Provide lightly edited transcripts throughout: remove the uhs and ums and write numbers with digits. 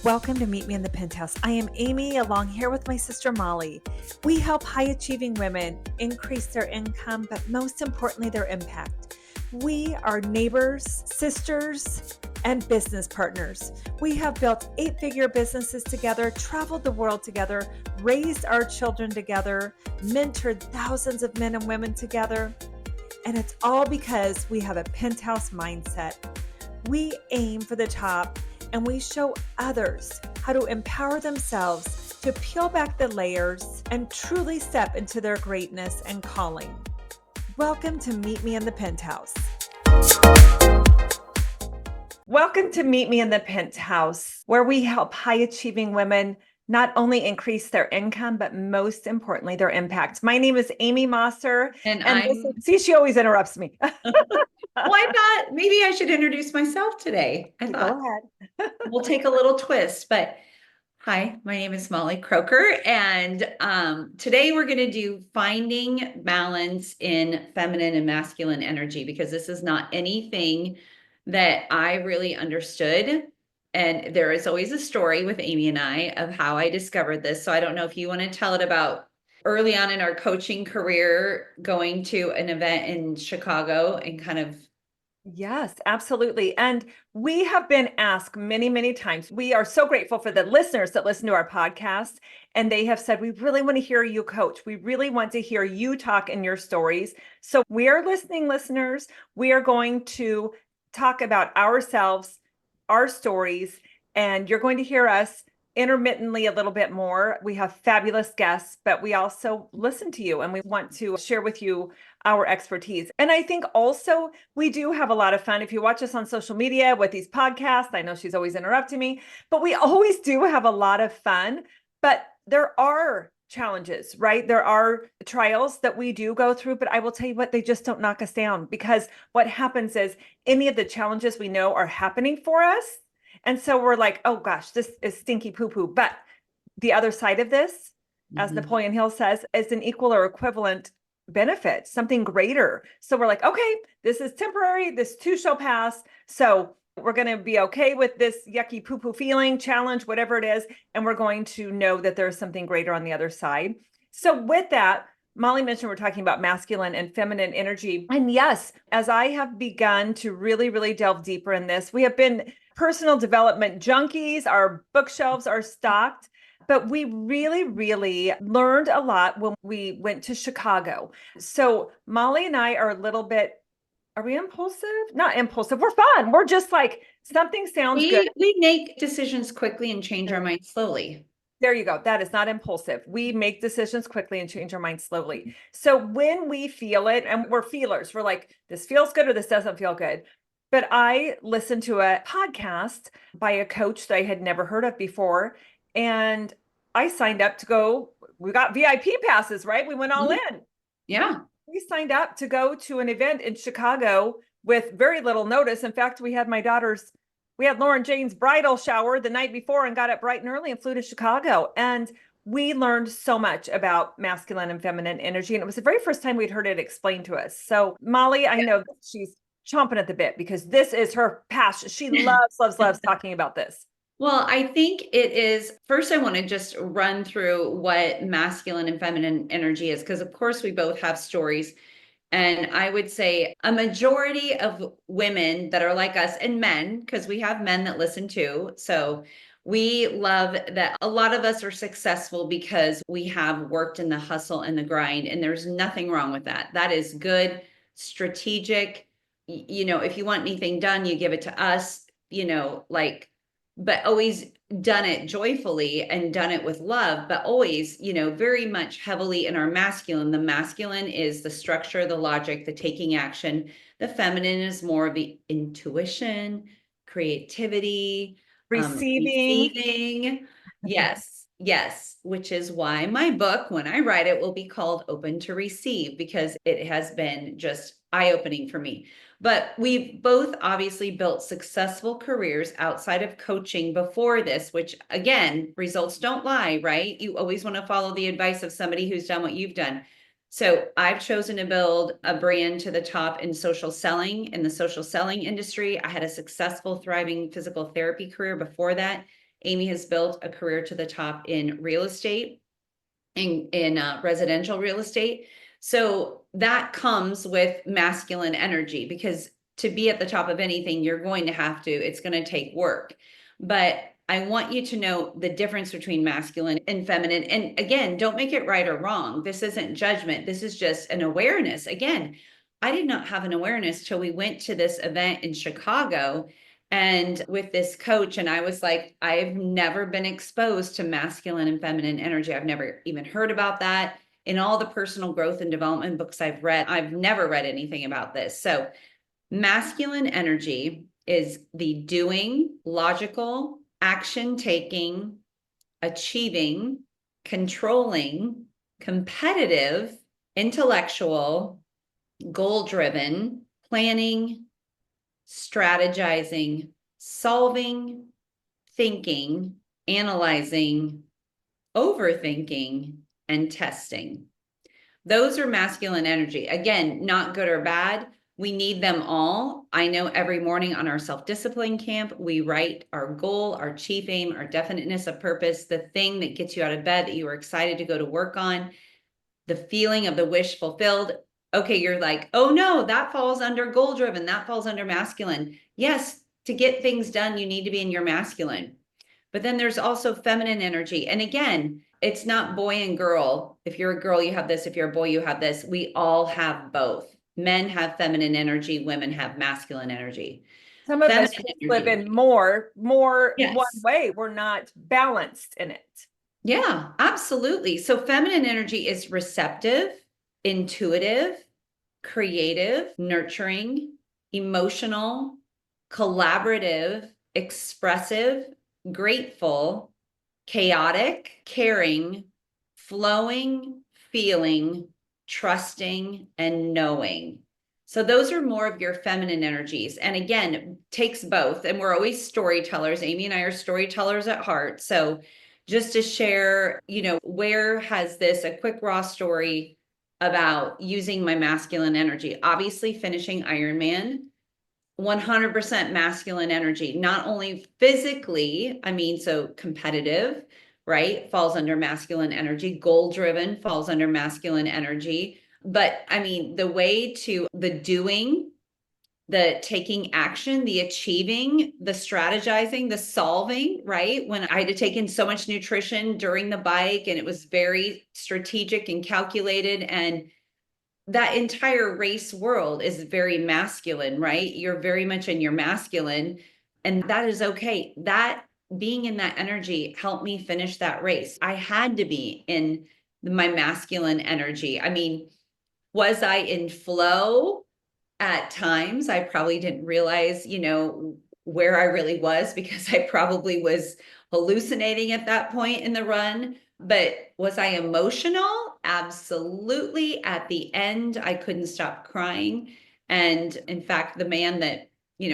Welcome to Meet Me in the Penthouse. I am Amy, along here with my sister Molly. We help high-achieving women increase their income, but most importantly, their impact. We are neighbors, sisters, and business partners. We have built 8-figure businesses together, traveled the world together, raised our children together, mentored thousands of men and women together. And it's all because we have a penthouse mindset. We aim for the top, and we show others how to empower themselves to peel back the layers and truly step into their greatness and calling. Welcome to Meet Me in the Penthouse. Welcome to Meet Me in the Penthouse, where we help high-achieving women not only increase their income, but most importantly, their impact. My name is Amy Mosser. And see, she always interrupts me. Well, I thought maybe I should introduce myself today. I thought, go ahead. We'll take a little twist, but hi, my name is Molly Kroeker, and today we're going to do finding balance in feminine and masculine energy, because this is not anything that I really understood. And there is always a story with Amy and I of how I discovered this. So I don't know if you want to tell it about early on in our coaching career, going to an event in Chicago and kind of. Yes, absolutely. And we have been asked many, many times. We are so grateful for the listeners that listen to our podcast. And they have said, we really want to hear you coach. We really want to hear you talk in your stories. So we are listening, listeners. We are going to talk about ourselves, our stories, and you're going to hear us intermittently a little bit more. We have fabulous guests, but we also listen to you and we want to share with you our expertise. And I think also we do have a lot of fun. If you watch us on social media with these podcasts, I know she's always interrupting me, but we always do have a lot of fun. But there are challenges, right? There are trials that we do go through, but I will tell you what, they just don't knock us down, because what happens is any of the challenges we know are happening for us. And so we're like, oh gosh, this is stinky poo-poo. But the other side of this, as Napoleon Hill says, is an equal or equivalent benefit, something greater. So we're like, okay, this is temporary. This too shall pass. So we're going to be okay with this yucky poo-poo feeling, challenge, whatever it is. And we're going to know that there's something greater on the other side. So with that, Molly mentioned we're talking about masculine and feminine energy. And yes, as I have begun to really, really delve deeper in this, we have been personal development junkies. Our bookshelves are stocked, but we really, really learned a lot when we went to Chicago. So Molly and I are a little bit, are we impulsive? Not impulsive. We're fun. We're just like, something sounds good. We make decisions quickly and change our minds slowly. There you go. That is not impulsive. We make decisions quickly and change our minds slowly. So when we feel it, and we're feelers, we're like, this feels good or this doesn't feel good. But I listened to a podcast by a coach that I had never heard of before. And I signed up to go. We got VIP passes, right? We went all in. Yeah. We signed up to go to an event in Chicago with very little notice. In fact, we had Lauren Jane's bridal shower the night before and got up bright and early and flew to Chicago. And we learned so much about masculine and feminine energy. And it was the very first time we'd heard it explained to us. So Molly, I know that she's chomping at the bit because this is her passion. She loves talking about this. Well, I think it is, first I want to just run through what masculine and feminine energy is, because of course we both have stories. And I would say a majority of women that are like us, and men, because we have men that listen too. So we love that a lot of us are successful because we have worked in the hustle and the grind, and there's nothing wrong with that. That is good, strategic. If you want anything done, you give it to us, but always done it joyfully and done it with love, but always, very much heavily in our masculine. The masculine is the structure, the logic, the taking action. The feminine is more of the intuition, creativity, receiving. Yes. Which is why my book, when I write it, will be called Open to Receive, because it has been just eye-opening for me. But we've both obviously built successful careers outside of coaching before this, which again, results don't lie, right? You always want to follow the advice of somebody who's done what you've done. So I've chosen to build a brand to the top in social selling, in the social selling industry. I had a successful, thriving physical therapy career before that. Amy has built a career to the top in real estate, in residential real estate. So that comes with masculine energy, because to be at the top of anything, you're going to have to, it's going to take work. But I want you to know the difference between masculine and feminine. And again, don't make it right or wrong. This isn't judgment. This is just an awareness. Again, I did not have an awareness till we went to this event in Chicago and with this coach, and I was like, I've never been exposed to masculine and feminine energy. I've never even heard about that. In all the personal growth and development books I've read, I've never read anything about this. So masculine energy is the doing, logical, action taking, achieving, controlling, competitive, intellectual, goal driven, planning, strategizing, solving, thinking, analyzing, overthinking, and testing. Those are masculine energy. Again, not good or bad. We need them all. I know every morning on our self-discipline camp, we write our goal, our chief aim, our definiteness of purpose, the thing that gets you out of bed that you are excited to go to work on, the feeling of the wish fulfilled. Okay, you're like, oh no, that falls under goal driven. That falls under masculine. Yes, to get things done, you need to be in your masculine. But then there's also feminine energy. And again, it's not boy and girl. If you're a girl, you have this. If you're a boy, you have this. We all have both. Men have feminine energy. Women have masculine energy. Some of us Feminine just energy. live in more one Yes. way. We're not balanced in it. Yeah, absolutely. So feminine energy is receptive, intuitive, creative, nurturing, emotional, collaborative, expressive, grateful, chaotic, caring, flowing, feeling, trusting, and knowing. So those are more of your feminine energies. And again, takes both. And we're always storytellers. Amy and I are storytellers at heart. So just to share, where has this, a quick raw story about using my masculine energy? Obviously, finishing Ironman, 100% masculine energy, not only physically, so competitive, right? Falls under masculine energy. Goal driven falls under masculine energy. But the way to the doing, the taking action, the achieving, the strategizing, the solving, right? When I had to take in so much nutrition during the bike and it was very strategic and calculated, and that entire race world is very masculine, right? You're very much in your masculine, and that is okay. That being in that energy helped me finish that race. I had to be in my masculine energy. Was I in flow? At times, I probably didn't realize, where I really was, because I probably was hallucinating at that point in the run. But was I emotional? Absolutely. At the end, I couldn't stop crying. And in fact, the man that,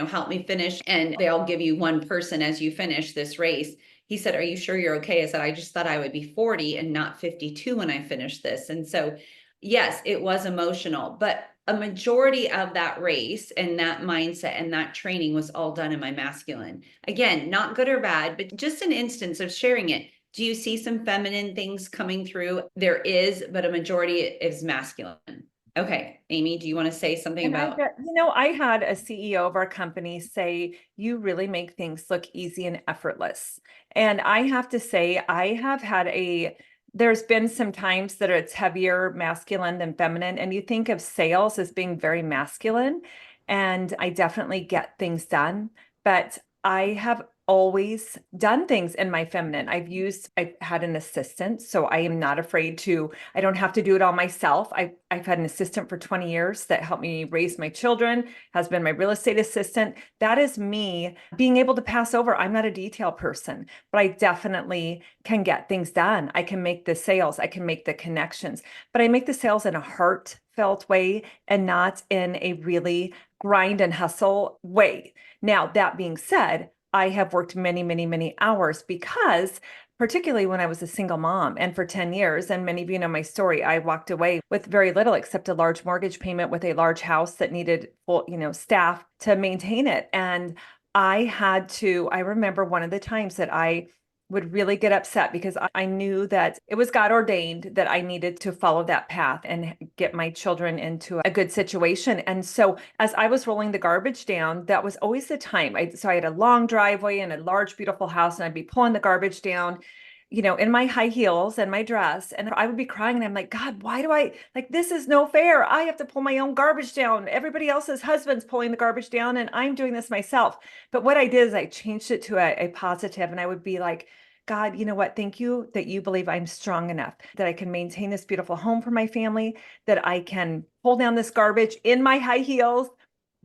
helped me finish, and they'll give you one person as you finish this race. He said, "Are you sure you're okay?" I said, "I just thought I would be 40 and not 52 when I finished this." And so, yes, it was emotional, but a majority of that race and that mindset and that training was all done in my masculine. Again, not good or bad, but just an instance of sharing it. Do you see some feminine things coming through? There is, but a majority is masculine. Okay, Amy, do you want to say something And about? I had a CEO of our company say, "You really make things look easy and effortless." And I have to say, there's been some times that it's heavier masculine than feminine. And you think of sales as being very masculine. And I definitely get things done, but I have always done things in my feminine. I've had an assistant, so I am not afraid I don't have to do it all myself. I've had an assistant for 20 years that helped me raise my children, has been my real estate assistant. That is me being able to pass over. I'm not a detail person, but I definitely can get things done. I can make the sales, I can make the connections, but I make the sales in a heartfelt way and not in a really grind and hustle way. Now, that being said, I have worked many, many, many hours because, particularly when I was a single mom and for 10 years, and many of you know my story, I walked away with very little except a large mortgage payment with a large house that needed full, staff to maintain it. And I remember one of the times that I would really get upset because I knew that it was God ordained that I needed to follow that path and get my children into a good situation. And so as I was rolling the garbage down, that was always the time. So I had a long driveway and a large, beautiful house, and I'd be pulling the garbage down, in my high heels and my dress. And I would be crying and I'm like, God, why do I like this is no fair. I have to pull my own garbage down. Everybody else's husband's pulling the garbage down and I'm doing this myself. But what I did is I changed it to a positive, and I would be like, God, you know what? Thank you that you believe I'm strong enough, that I can maintain this beautiful home for my family, that I can pull down this garbage in my high heels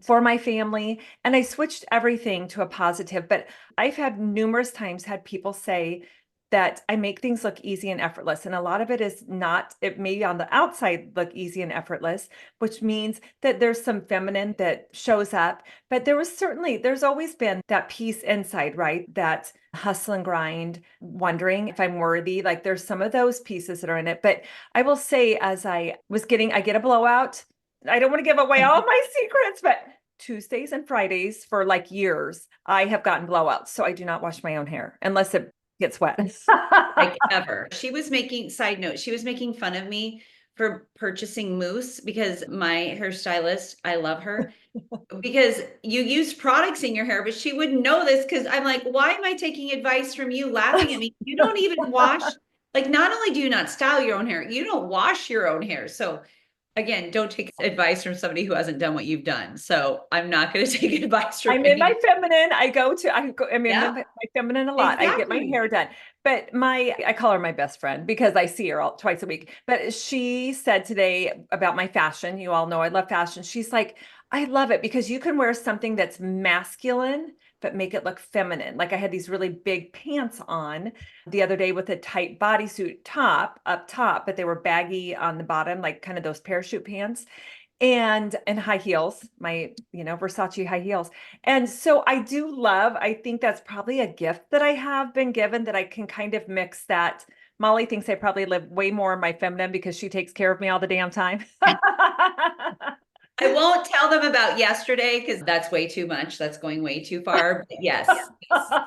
for my family. And I switched everything to a positive. But I've had numerous times had people say that I make things look easy and effortless. And a lot of it is not, it may on the outside look easy and effortless, which means that there's some feminine that shows up. But there's always been that piece inside, right? That hustle and grind, wondering if I'm worthy. Like there's some of those pieces that are in it. But I will say, I get a blowout. I don't want to give away all my secrets, but Tuesdays and Fridays for like years, I have gotten blowouts. So I do not wash my own hair unless it gets wet. Like ever. Side note, she was making fun of me for purchasing mousse because my hairstylist, I love her, because you use products in your hair, but she wouldn't know this because I'm like, why am I taking advice from you laughing at me? You don't even wash, like not only do you not style your own hair, you don't wash your own hair. So again, don't take advice from somebody who hasn't done what you've done. So I'm not going to take advice from I'm in my any. feminine. I'm in Yeah, my feminine a lot. I get my exactly. hair done. But I call her my best friend because I see her twice a week. But she said today about my fashion. You all know I love fashion. She's like, I love it because you can wear something that's masculine, but make it look feminine. Like I had these really big pants on the other day with a tight bodysuit top up top, but they were baggy on the bottom, like kind of those parachute pants and high heels, my, Versace high heels. And so I think that's probably a gift that I have been given, that I can kind of mix that. Molly thinks I probably live way more in my feminine because she takes care of me all the damn time. I won't tell them about yesterday because that's way too much. That's going way too far. But yes,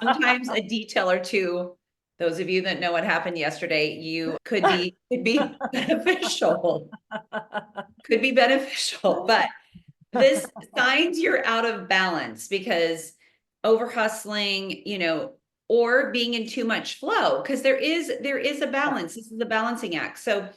sometimes a detail or two. Those of you that know what happened yesterday, you could be beneficial. Could be beneficial, but this signs you're out of balance because over hustling, or being in too much flow, because there is a balance. This is a balancing act. So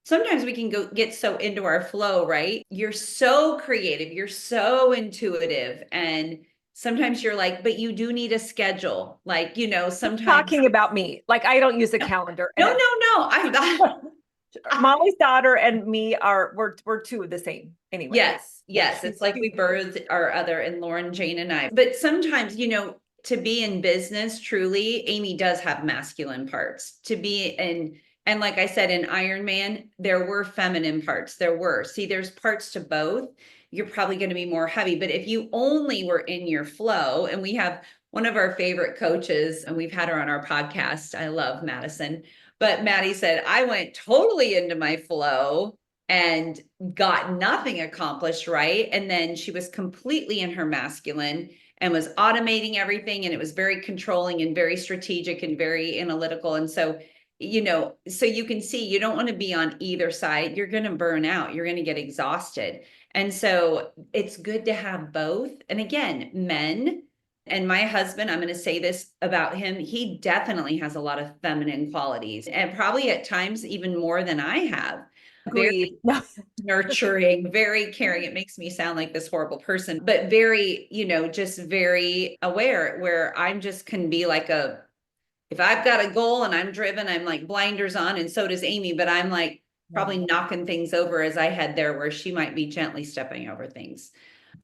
sometimes we can get so into our flow, right? You're so creative, you're so intuitive, and sometimes you're like, but you do need a schedule. Like, sometimes Talking about me, like I don't use a calendar. no, no, no. Molly's daughter and me we're two of the same anyway. Yes. It's like we birthed our other, and Lauren, Jane, and I. But sometimes, to be in business, truly, Amy does have masculine parts. To be in, and like I said, in Ironman, there were feminine parts. See, there's parts to both. You're probably going to be more heavy. But if you only were in your flow, and we have one of our favorite coaches, and we've had her on our podcast. I love Madison. But Maddie said, I went totally into my flow and got nothing accomplished, right? And then she was completely in her masculine and was automating everything. And it was very controlling and very strategic and very analytical. And so, so you can see you don't want to be on either side. You're going to burn out. You're going to get exhausted. And so it's good to have both. And again, men, and my husband, I'm going to say this about him, he definitely has a lot of feminine qualities, and probably at times even more than I have. Agreed. Very nurturing, very caring. It makes me sound like this horrible person, but very, just very aware, where I'm just can be like if I've got a goal and I'm driven, I'm like blinders on, and so does Amy, but I'm like probably knocking things over as I head there, where she might be gently stepping over things.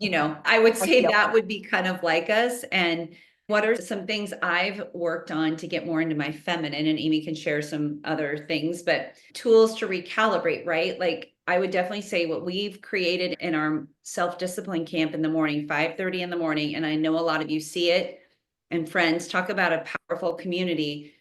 I would say that would be kind of like us. And what are some things I've worked on to get more into my feminine? And Amy can share some other things, but tools to recalibrate, right? Like I would definitely say what we've created in our self-discipline camp in the morning, 5:30 in the morning. And I know a lot of you see it, and friends, talk about a powerful community.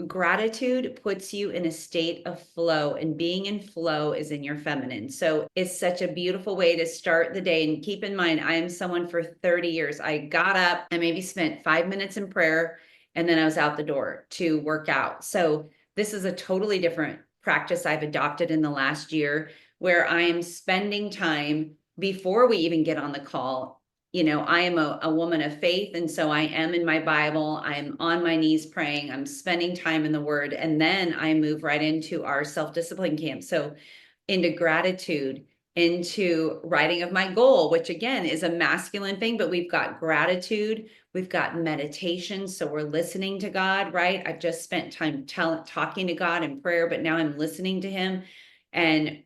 Gratitude puts you in a state of flow, and being in flow is in your feminine. So it's such a beautiful way to start the day. And keep in mind, I am someone for 30 years. I got up and maybe spent 5 minutes in prayer and then I was out the door to work out. So this is a totally different practice I've adopted in the last year, where I am spending time before we even get on the call. I am a woman of faith. And so I am in my Bible, I'm on my knees praying, I'm spending time in the word. And then I move right into our self-discipline camp. So into gratitude, into writing of my goal, which again is a masculine thing, but we've got gratitude, we've got meditation. So we're listening to God, right? I've just spent time talking to God in prayer, but now I'm listening to him, and,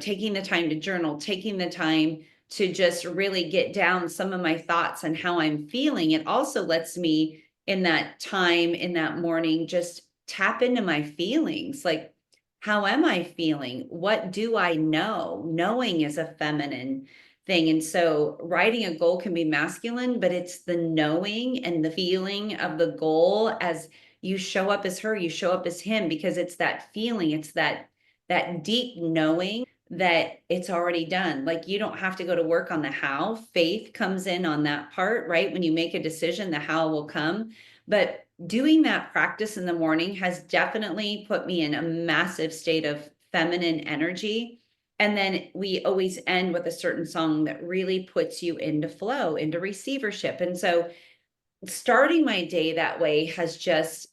taking the time to journal, taking the time to just really get down some of my thoughts and how I'm feeling. It also lets me in that time, in that morning, just tap into my feelings. Like, how am I feeling? What do I know? Knowing is a feminine thing. And so writing a goal can be masculine, but it's the knowing and the feeling of the goal. As you show up as her, you show up as him, because it's that feeling, it's that deep knowing that it's already done. Like, you don't have to go to work on the how. Faith comes in on that part, right? When you make a decision, the how will come. But doing that practice in the morning has definitely put me in a massive state of feminine energy. And then we always end with a certain song that really puts you into flow, into receivership. And so starting my day that way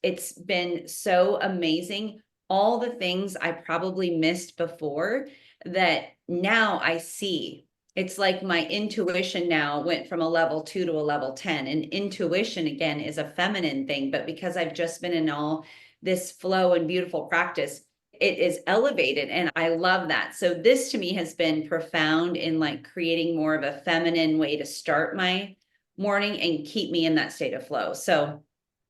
it's been so amazing. All the things I probably missed before, that now I see. It's like my intuition now went from a level 2 to a level 10. And intuition, again, is a feminine thing, but because I've just been in all this flow and beautiful practice, it is elevated. And I love that. So this to me has been profound in like creating more of a feminine way to start my morning and keep me in that state of flow. So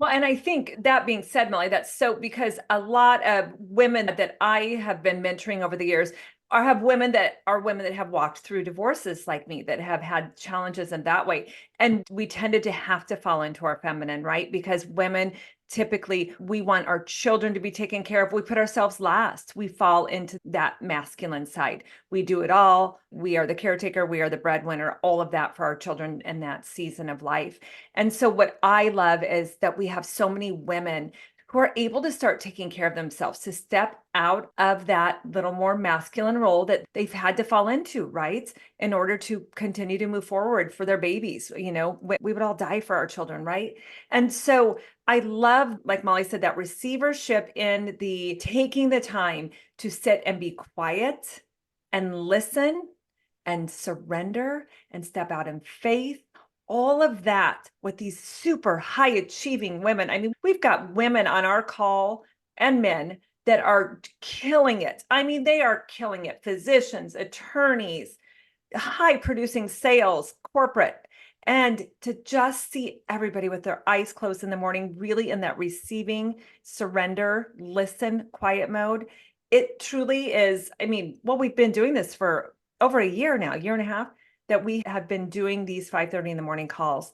Well, and I think that being said, Molly, that's so, because a lot of women that I have been mentoring over the years have women that have walked through divorces like me, that have had challenges in that way. And we tended to have to fall into our feminine, right? Because women, typically, we want our children to be taken care of. We put ourselves last. We fall into that masculine side. We do it all. We are the caretaker. We are the breadwinner, all of that for our children in that season of life. And so what I love is that we have so many women who are able to start taking care of themselves, to step out of that little more masculine role that they've had to fall into, right? In order to continue to move forward for their babies. We would all die for our children, right? And so I love, like Molly said, that receivership in the taking the time to sit and be quiet and listen and surrender and step out in faith. All of that with these super high achieving women. I mean, we've got women on our call and men that are killing it. I mean, they are killing it. Physicians, attorneys, high producing sales, corporate. And to just see everybody with their eyes closed in the morning, really in that receiving, surrender, listen, quiet mode. It truly is. I mean, well, we've been doing this for over a year now, year and a half, that we have been doing these 5:30 in the morning calls.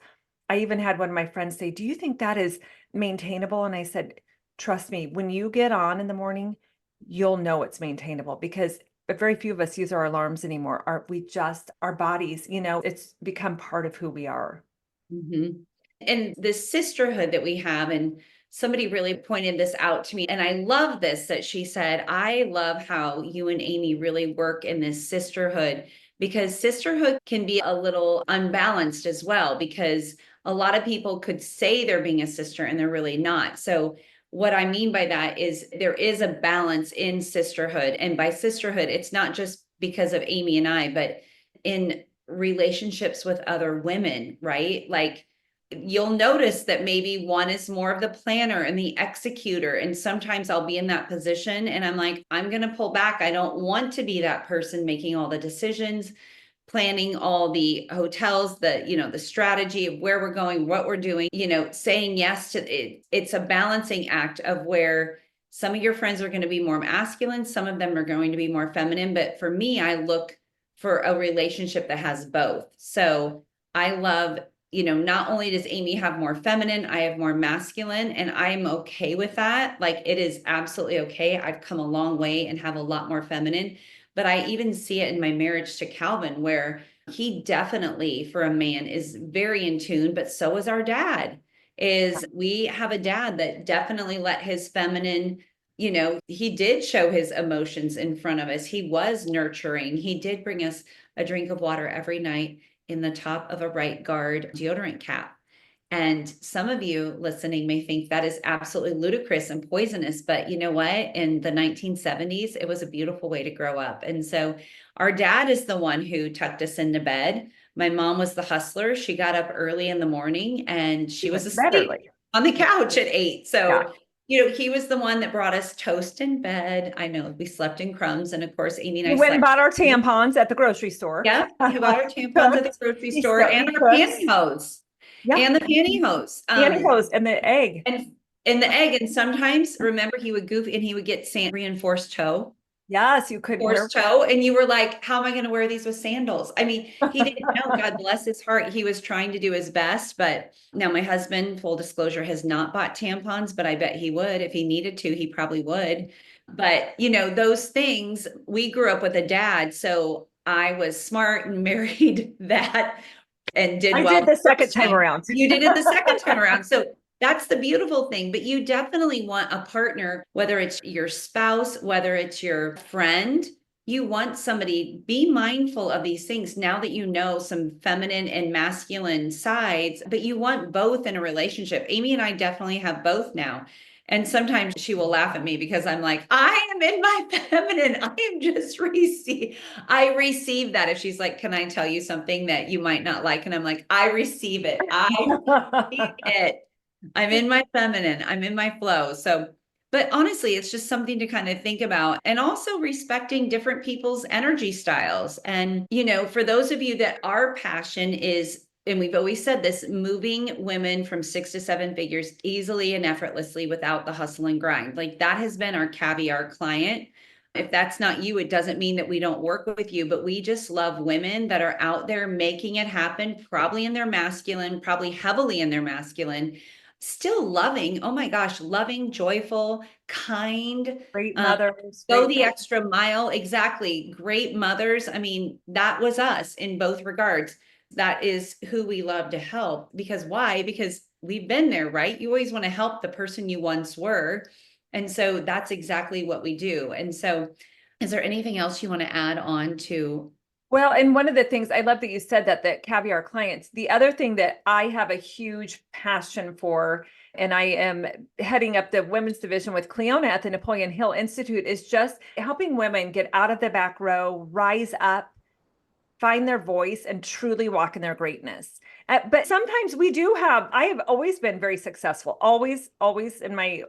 I even had one of my friends say, "Do you think that is maintainable?" And I said, "Trust me, when you get on in the morning, you'll know it's maintainable, because very few of us use our alarms anymore. Our bodies, it's become part of who we are." mhm. And this sisterhood that we have, and somebody really pointed this out to me, and I love this, that she said, I love how you and Amy really work in this sisterhood, because sisterhood can be a little unbalanced as well, because a lot of people could say they're being a sister and they're really not. So what I mean by that is there is a balance in sisterhood. And by sisterhood, it's not just because of Amy and I, but in relationships with other women, right? Like, you'll notice that maybe one is more of the planner and the executor. And sometimes I'll be in that position and I'm like, I'm going to pull back. I don't want to be that person making all the decisions, planning all the hotels, the strategy of where we're going, what we're doing, saying yes to it. It's a balancing act of where some of your friends are going to be more masculine, some of them are going to be more feminine. But for me, I look for a relationship that has both. So I love, not only does Amy have more feminine, I have more masculine, and I'm okay with that. Like, it is absolutely okay. I've come a long way and have a lot more feminine. But I even see it in my marriage to Calvin, where he definitely, for a man, is very in tune, but so is our dad. is we have a dad that definitely let his feminine, he did show his emotions in front of us. He was nurturing. He did bring us a drink of water every night in the top of a right guard deodorant cap. And some of you listening may think that is absolutely ludicrous and poisonous, but you know what? In the 1970s, it was a beautiful way to grow up. And so our dad is the one who tucked us into bed. My mom was the hustler. She got up early in the morning and she was asleep on the couch at 8. Yeah. So, he was the one that brought us toast in bed. I know we slept in crumbs. And of course, Amy and I We went and slept. bought our tampons at the grocery store. Yeah, we bought our tampons at the grocery store and our pantyhose. Yeah. And the pantyhose. Pantyhose and the egg. And the egg. And sometimes, remember, he would goof and he would get reinforced toe. Yes, you couldn't wear toe. And you were like, how am I going to wear these with sandals? I mean, he didn't know, God bless his heart. He was trying to do his best. But now my husband, full disclosure, has not bought tampons, but I bet he would. If he needed to, he probably would. But, those things, we grew up with a dad. So I was smart and married that and did well. I did the second time around. You did it the second time around. So that's the beautiful thing. But you definitely want a partner, whether it's your spouse, whether it's your friend, you want somebody, be mindful of these things now that you know some feminine and masculine sides, but you want both in a relationship. Amy and I definitely have both now. And sometimes she will laugh at me because I'm like, I am in my feminine. I am just I receive that. If she's like, can I tell you something that you might not like? And I'm like, I receive it. I receive it. I'm in my feminine. I'm in my flow. So, but honestly, it's just something to kind of think about, and also respecting different people's energy styles. And, for those of you that our passion is, and we've always said this, moving women from 6 to 7 figures easily and effortlessly without the hustle and grind. Like that has been our caviar client. If that's not you, it doesn't mean that we don't work with you, but we just love women that are out there making it happen, probably in their masculine, probably heavily in their masculine, still loving, oh my gosh, loving, joyful, kind, great mothers, go the extra mile. Exactly. Great mothers. I mean, that was us in both regards. That is who we love to help. Because why? Because we've been there, right? You always want to help the person you once were. And so that's exactly what we do. And so is there anything else you want to add on to? Well, and one of the things I love that you said that caviar clients, the other thing that I have a huge passion for, and I am heading up the women's division with Cleona at the Napoleon Hill Institute, is just helping women get out of the back row, rise up, find their voice, and truly walk in their greatness. But sometimes I have always been very successful, always in my,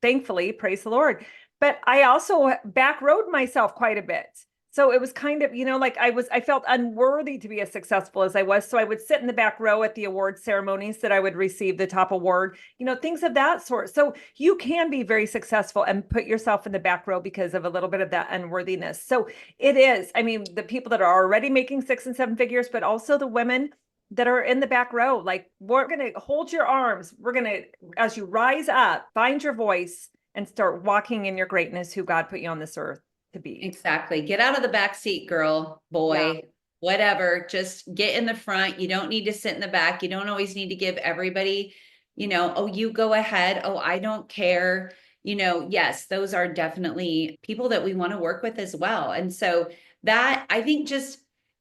thankfully, praise the Lord. But I also back rowed myself quite a bit. So it was kind of, I felt unworthy to be as successful as I was. So I would sit in the back row at the award ceremonies that I would receive the top award, things of that sort. So you can be very successful and put yourself in the back row because of a little bit of that unworthiness. So it is, the people that are already making 6 and 7 figures, but also the women that are in the back row, like, we're going to hold your arms. We're going to, as you rise up, find your voice and start walking in your greatness, who God put you on this earth to be. Exactly. Get out of the back seat, girl, boy, whatever. Just get in the front. You don't need to sit in the back. You don't always need to give everybody, oh, you go ahead. Oh, I don't care. Yes, those are definitely people that we want to work with as well. And so that, I think, just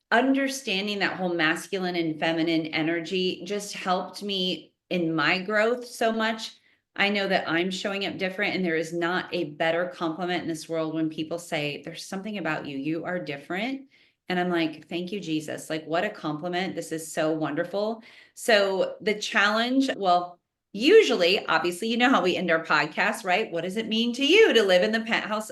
understanding that whole masculine and feminine energy just helped me in my growth so much. I know that I'm showing up different, and there is not a better compliment in this world when people say, there's something about you, you are different. And I'm like, thank you, Jesus. Like, what a compliment. This is so wonderful. So the challenge, well, usually, obviously, how we end our podcast, right? What does it mean to you to live in the penthouse?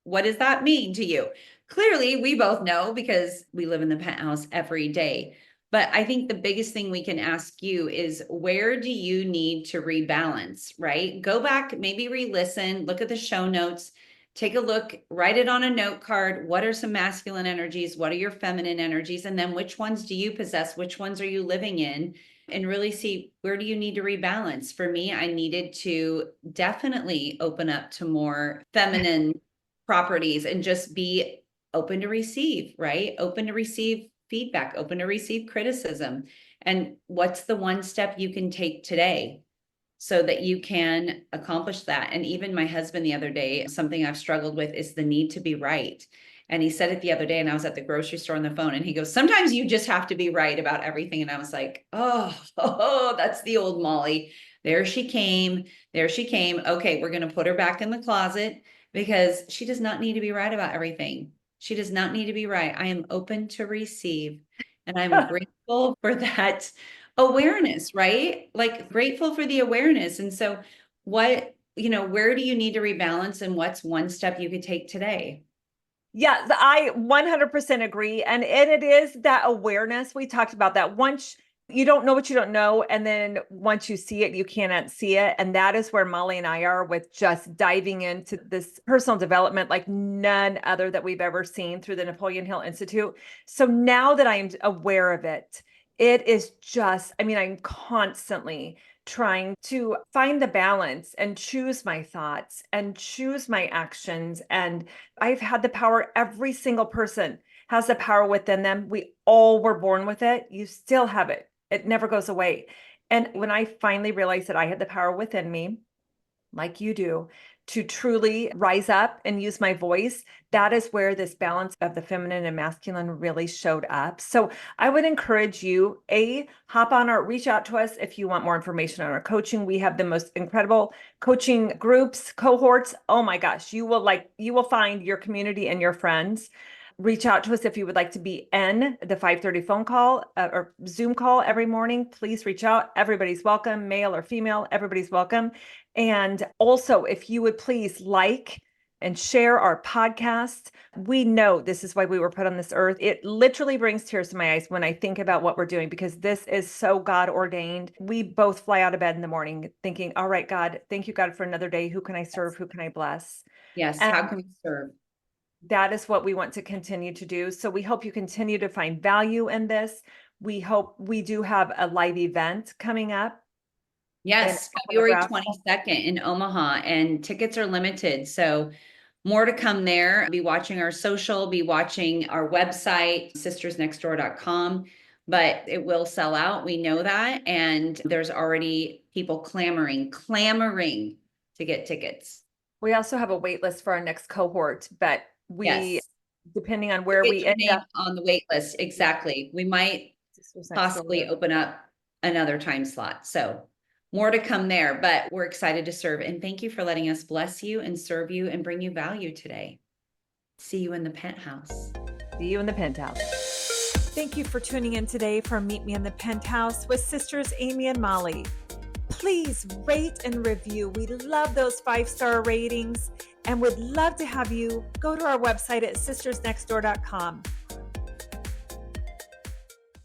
What does that mean to you? Clearly, we both know because we live in the penthouse every day. But I think the biggest thing we can ask you is, where do you need to rebalance, right? Go back, maybe re-listen, look at the show notes, take a look, write it on a note card. What are some masculine energies? What are your feminine energies? And then which ones do you possess? Which ones are you living in? And really see, where do you need to rebalance? For me, I needed to definitely open up to more feminine properties and just be open to receive, right? Open to receive feedback, open to receive criticism. And what's the one step you can take today so that you can accomplish that? And even my husband the other day, something I've struggled with is the need to be right. And he said it the other day, and I was at the grocery store on the phone, and he goes, sometimes you just have to be right about everything. And I was like, oh, that's the old Molly. There she came. There she came. Okay, we're going to put her back in the closet because she does not need to be right about everything. She does not need to be right. I am open to receive. And I'm grateful for that awareness, right? Like grateful for the awareness. And so what, where do you need to rebalance, and what's one step you could take today? Yeah, I 100% agree. And it is that awareness. We talked about that. Once you don't know what you don't know, and then once you see it, you cannot see it. And that is where Molly and I are with just diving into this personal development like none other that we've ever seen through the Napoleon Hill Institute. So now that I'm aware of it, it is just, I mean, I'm constantly trying to find the balance and choose my thoughts and choose my actions. And I've had the power. Every single person has the power within them. We all were born with it. You still have it. It never goes away. And when I finally realized that I had the power within me, like you do, to truly rise up and use my voice, that is where this balance of the feminine and masculine really showed up. So I would encourage you, hop on or reach out to us if you want more information on our coaching. We have the most incredible coaching groups, cohorts. Oh my gosh, you will find your community and your friends. Reach out to us if you would like to be in the 5:30 phone call or Zoom call every morning. Please reach out. Everybody's welcome, male or female, everybody's welcome. And also, if you would please like and share our podcast. We know this is why we were put on this earth. It literally brings tears to my eyes when I think about what we're doing, because this is so God ordained. We both fly out of bed in the morning thinking, all right, God, thank you, God, for another day. Who can I serve? Who can I bless? Yes. And How can we serve? that is what we want to continue to do. So we hope you continue to find value in this. We hope we do have a live event coming up. Yes, February 22nd in Omaha, and tickets are limited. So more to come there. Be watching our social, be watching our website, sistersnextdoor.com, but it will sell out. We know that. And there's already people clamoring to get tickets. We also have a wait list for our next cohort, but Yes. depending on where Get we your end name up. on the wait list. Exactly. We might possibly open up another time slot. So more to come there, but we're excited to serve. And thank you for letting us bless you and serve you and bring you value today. See you in the penthouse. See you in the penthouse. Thank you for tuning in today for Meet Me in the Penthouse with Sisters Amy and Molly. Please rate and review. We love those 5-star ratings and would love to have you go to our website at sistersnextdoor.com.